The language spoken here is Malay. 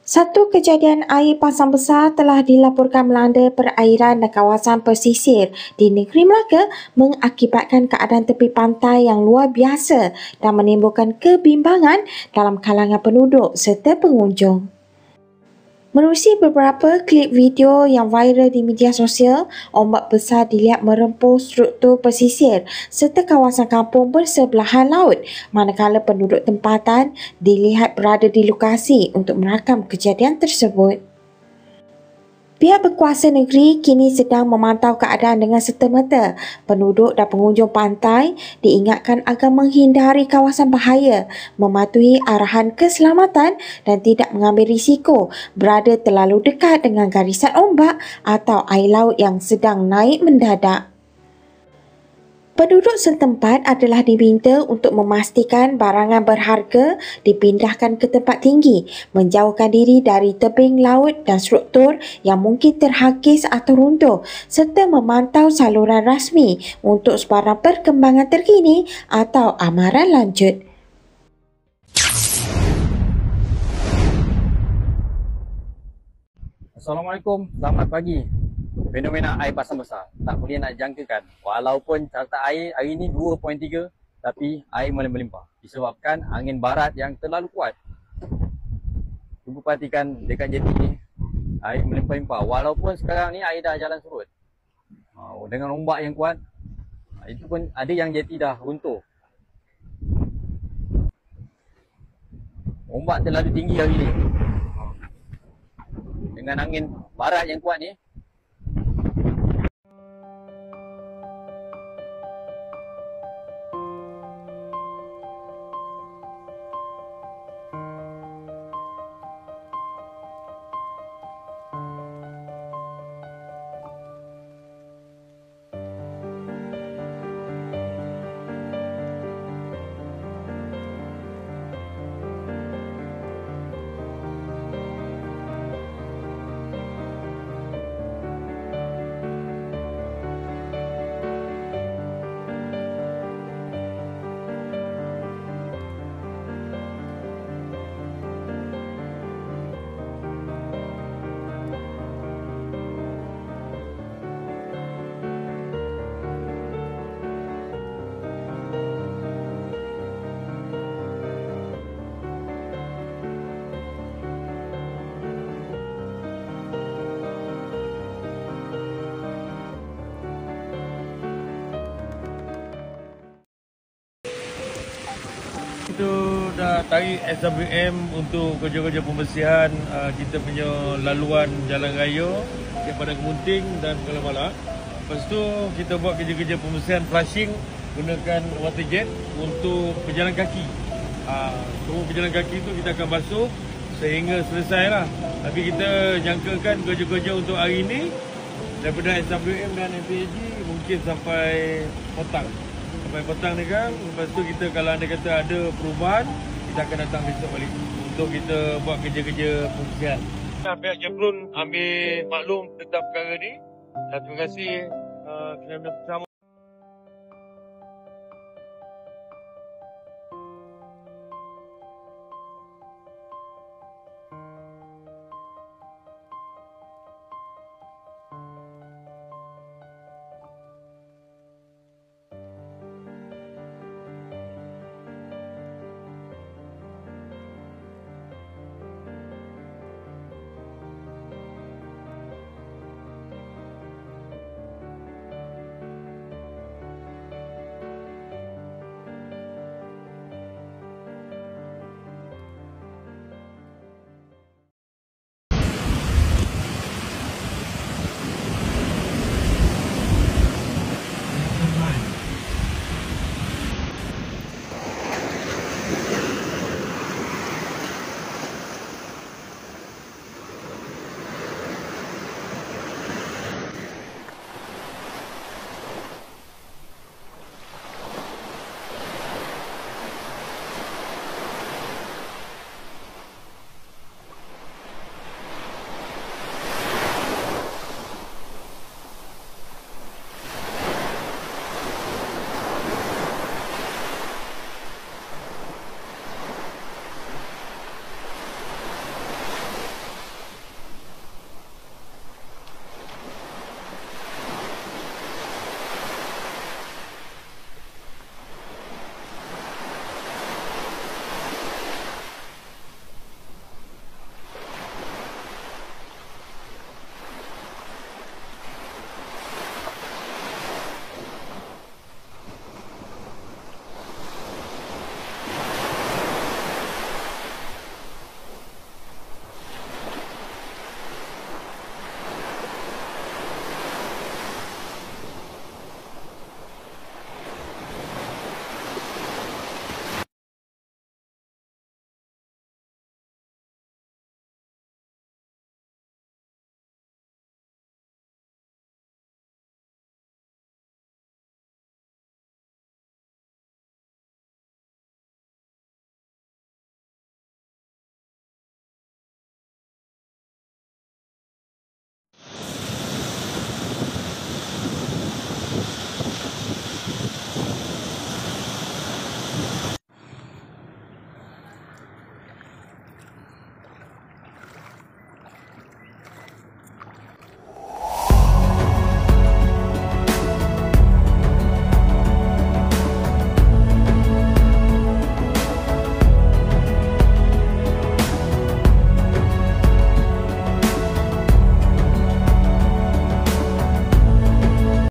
Satu kejadian air pasang besar telah dilaporkan melanda perairan dan kawasan pesisir di negeri Melaka mengakibatkan keadaan tepi pantai yang luar biasa dan menimbulkan kebimbangan dalam kalangan penduduk serta pengunjung. Menerusi beberapa klip video yang viral di media sosial, ombak besar dilihat merempuh struktur pesisir serta kawasan kampung bersebelahan laut, manakala penduduk tempatan dilihat berada di lokasi untuk merakam kejadian tersebut. Pihak berkuasa negeri kini sedang memantau keadaan dengan serta-merta. Penduduk dan pengunjung pantai diingatkan agar menghindari kawasan bahaya, mematuhi arahan keselamatan dan tidak mengambil risiko berada terlalu dekat dengan garisan ombak atau air laut yang sedang naik mendadak. Penduduk setempat adalah diminta untuk memastikan barangan berharga dipindahkan ke tempat tinggi, menjauhkan diri dari tebing laut dan struktur yang mungkin terhakis atau runtuh, serta memantau saluran rasmi untuk sebarang perkembangan terkini atau amaran lanjut. Assalamualaikum, selamat pagi. Fenomena air pasang besar tak boleh nak jangkakan. Walaupun carta air hari ini 2.3, tapi air mulai melimpah disebabkan angin barat yang terlalu kuat. Cuba perhatikan dekat jeti ni, air melimpah-limpah. Walaupun sekarang ni air dah jalan surut. Dengan ombak yang kuat, itu pun ada yang jeti dah runtuh. Ombak terlalu tinggi hari ni. Dengan angin barat yang kuat ni, Kita dah tarik SWM untuk kerja-kerja pembersihan kita punya laluan jalan raya daripada Kemunting dan Kelabala. Lepas tu kita buat kerja-kerja pembersihan flushing gunakan water jet untuk pejalan kaki. Semua pejalan kaki tu kita akan basuh sehingga selesai lah. Tapi kita jangkakan kerja-kerja untuk hari ini daripada SWM dan MPAG mungkin sampai petang. Sampai petang ni kan, lepas tu kita kalau anda kata ada perubahan, kita akan datang besok balik untuk kita buat kerja-kerja pembersihan. Pihak Jebrun ambil maklum tentang perkara ni. Terima kasih kerana bersama.